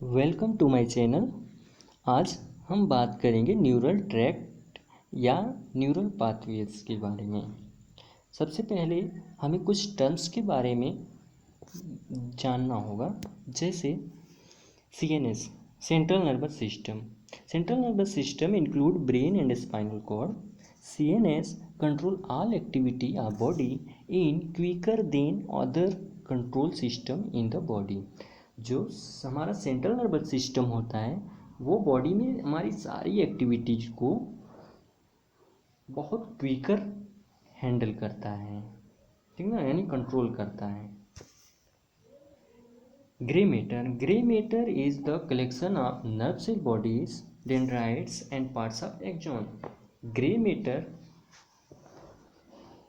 Welcome to my channel. आज हम बात करेंगे न्यूरल ट्रैक्ट या न्यूरल पाथवेज के बारे में। सबसे पहले हमें कुछ टर्म्स के बारे में जानना होगा, जैसे CNS central nervous system. Central nervous system include brain and spinal cord. CNS control all activity of body in quicker than other control system in the body. जो हमारा सेंट्रल नर्वस सिस्टम होता है वो बॉडी में हमारी सारी activities को बहुत क्विकर हैंडल करता है, ठीक ना, यानी कंट्रोल करता है। Grey matter is the collection of nerve cell bodies, dendrites and parts of axon. Grey matter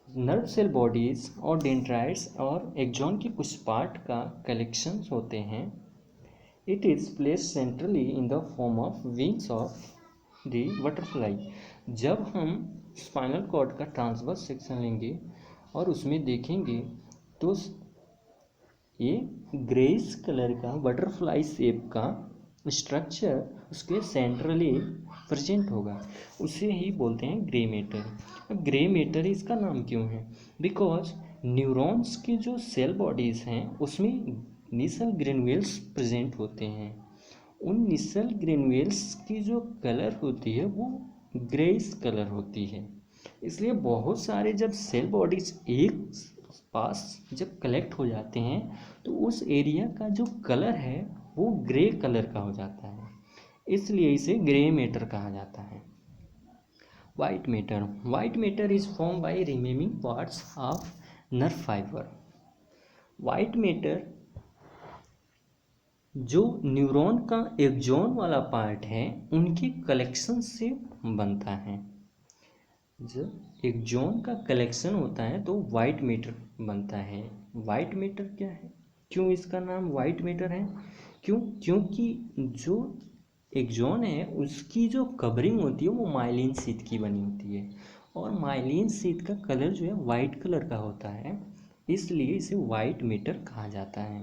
nerve cell bodies और डेंड्राइट्स और एक्सॉन के कुछ पार्ट का कलेक्शंस होते हैं। It is placed centrally in the form of wings of the butterfly। जब हम spinal cord का ट्रांसवर्स सेक्शन लेंगे और उसमें देखेंगे तो ये ग्रेइश कलर का बटरफ्लाई शेप का स्ट्रक्चर उसके सेंट्रली प्रेजेंट होगा, उसे ही बोलते हैं ग्रे मैटर। अब ग्रे मैटर इसका नाम क्यों है? बिकॉज न्यूरॉन्स की जो सेल बॉडीज़ हैं उसमें निसल ग्रेनुअल्स प्रेजेंट होते हैं। उन निसल ग्रेनुअल्स की जो कलर होती है वो ग्रेइश कलर होती है। इसलिए बहुत सारे जब सेल बॉडीज एक पास जब कलेक्ट हो जाते हैं तो उस एरिया का जो कलर है वो ग्रे कलर का हो जाता है, इसलिए इसे ग्रे मैटर कहा जाता है। White matter is form by remaining parts of nerve fibre. White matter जो न्यूरॉन का एक्सॉन वाला पार्ट है उनके कलेक्शन से बनता है। जब एक्सॉन का कलेक्शन होता है तो वाइट मैटर बनता है। वाइट मैटर क्या है, क्यों इसका नाम वाइट मैटर है? क्योंकि जो एक्सॉन है उसकी जो कवरिंग होती है वो माइलिन शीथ की बनी होती है और माइलिन शीथ का कलर जो है वाइट कलर का होता है, इसलिए इसे वाइट मैटर कहा जाता है।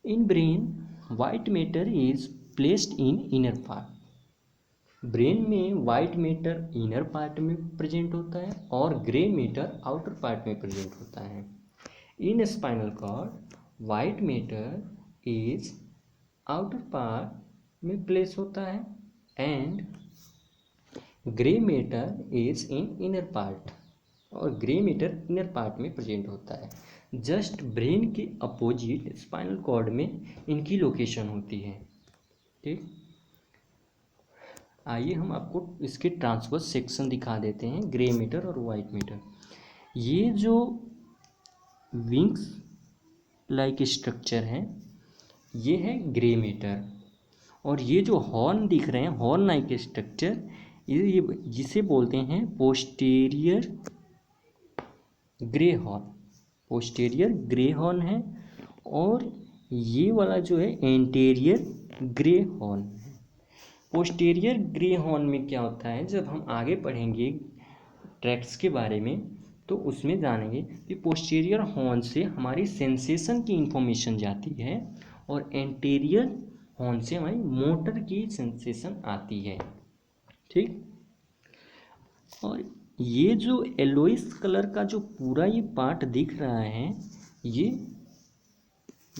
In brain white matter is placed in inner part. Brain में वाइट मैटर इनर पार्ट में प्रेजेंट होता है और ग्रे मैटर आउटर पार्ट में प्रेजेंट होता है। In spinal cord white matter is outer part में प्लेस होता है and grey matter is in inner part, और ग्रे मैटर इनर पार्ट में प्रेजेंट होता है। जस्ट ब्रेन के अपोजिट स्पाइनल कॉर्ड में इनकी लोकेशन होती है। ठीक, आइए हम आपको इसके ट्रांसवर्स सेक्शन दिखा देते हैं, ग्रे मैटर और वाइट मैटर। ये जो विंग्स लाइक स्ट्रक्चर है ये है ग्रे मैटर, और ये जो हॉर्न दिख रहे हैं हॉर्न लाइक स्ट्रक्चर ये जिसे बोलते हैं posterior grey horn. Posterior grey horn है और ये वाला जो है एंटीरियर ग्रे हॉर्न है। पोस्टीरियर ग्रे हॉर्न में क्या होता है, जब हम आगे पढ़ेंगे ट्रैक्ट्स के बारे में तो उसमें जानेंगे कि पोस्टीरियर हॉर्न से हमारी सेंसेशन की इंफॉर्मेशन जाती है और एंटीरियर हॉर्न से हमारी मोटर की सेंसेशन आती है। ठीक, और ये जो येलोइश कलर का जो पूरा ये पार्ट दिख रहा है ये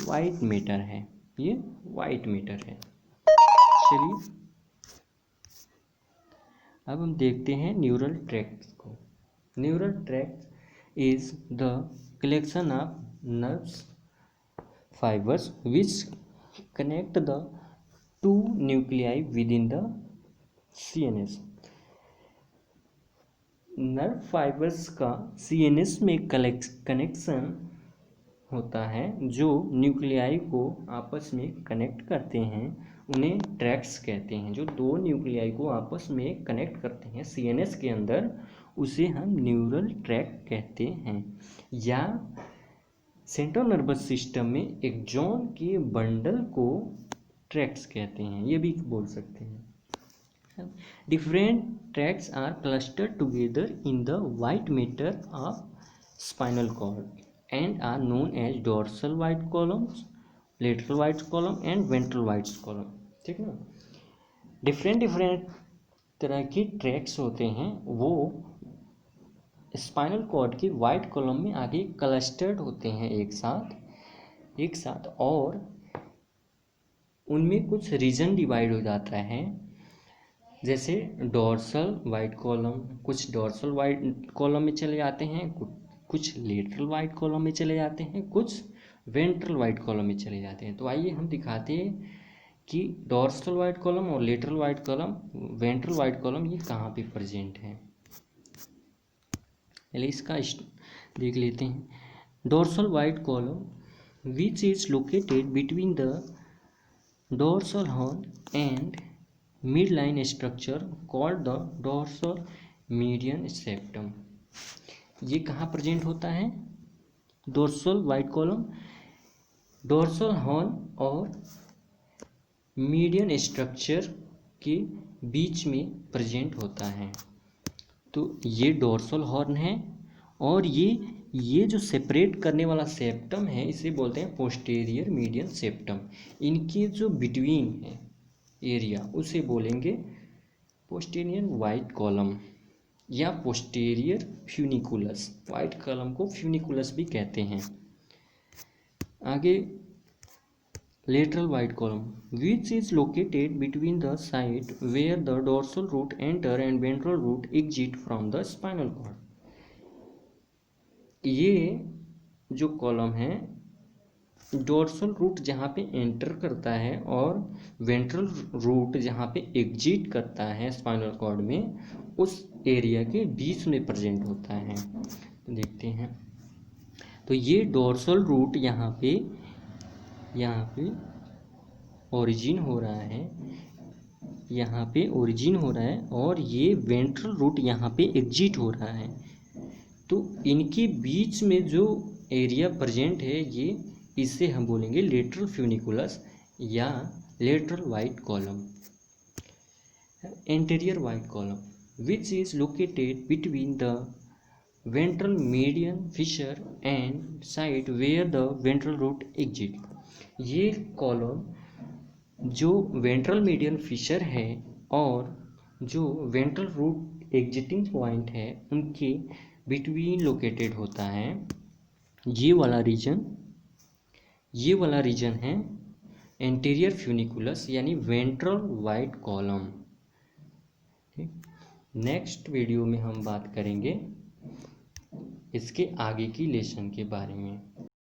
वाइट मैटर है, ये वाइट मैटर है। चलिए अब हम देखते हैं न्यूरल ट्रैक्ट्स को। Neural tract is the collection of nerves fibres which connect the two nuclei with in the CNS। Nerve fibres का CNS में कनेक्शन होता है जो न्यूक्लियाई को आपस में कनेक्ट करते हैं, उन्हें ट्रैक्ट्स कहते हैं। जो दो न्यूक्लियाई को आपस में कनेक्ट करते हैं CNS के अंदर उसे हम न्यूरल ट्रैक्ट कहते हैं। या सेंट्रल नर्वस सिस्टम में एक्सॉन के बंडल को ट्रैक्ट्स कहते हैं, ये भी बोल सकते हैं। Different tracts are clustered together in the white matter of spinal cord and are known as dorsal white columns lateral white column and ventral white column, ठीक ना। डिफरेंट तरह की ट्रैक्स होते हैं, वो स्पाइनल कॉर्ड की वाइट कॉलम में आगे क्लस्टर्ड होते हैं एक साथ, और उनमें कुछ रीजन डिवाइड हो जाता है, जैसे डोर्सल वाइट कॉलम, कुछ डोर्सल वाइट कॉलम में चले जाते हैं, कुछ लेटरल वाइट कॉलम में चले जाते हैं, कुछ वेंट्रल वाइट कॉलम में चले जाते हैं। तो आइए हम दिखाते हैं कि डोर्सल वाइट कॉलम और lateral white column, ventral white column ये कहाँ पे प्रेजेंट है। पहले इसका देख लेते हैं। Dorsal white column which is located between the dorsal horn and midline structure called the dorsal median septum। ये कहाँ प्रेजेंट होता है? Dorsal white column dorsal horn और मीडियन स्ट्रक्चर के बीच में प्रेजेंट होता है। तो ये डोर्सल हॉर्न है, और ये जो सेपरेट करने वाला सेप्टम है इसे बोलते हैं पोस्टीरियर मीडियन सेप्टम। इनके जो बिटवीन है एरिया उसे बोलेंगे पोस्टीरियर वाइट कॉलम या पोस्टीरियर फ्यूनिकुलस। वाइट कॉलम को फ्यूनिकुलस भी कहते हैं। आगे lateral white column which is located between the side where the dorsal root enter and ventral root exit from the spinal cord. ये जो कॉलम है dorsal root जहाँ पे एंटर करता है और वेंट्रल रूट जहाँ पे एग्जिट करता है स्पाइनल कॉर्ड में, उस एरिया के बीच में प्रेजेंट होता है। तो देखते हैं, तो ये डोर्सल रूट यहाँ पे ओरिजिन हो रहा है, यहाँ पे ओरिजिन हो रहा है, और ये वेंट्रल रूट यहाँ पे एग्जिट हो रहा है। तो इनके बीच में जो एरिया प्रेजेंट है ये, इसे हम बोलेंगे लेटरल फ्यूनिकुलस या lateral white column. Anterior white column which is located between the ventral median fissure and side where the ventral root exit. ये कॉलम जो वेंट्रल मीडियन फिशर है और जो वेंट्रल रूट एग्जिटिंग पॉइंट है उनके between located होता है। ये वाला रीजन है एंटीरियर फ्यूनिकुलस यानी वेंट्रल वाइट कॉलम। ठीक, नेक्स्ट वीडियो में हम बात करेंगे इसके आगे की लेसन के बारे में।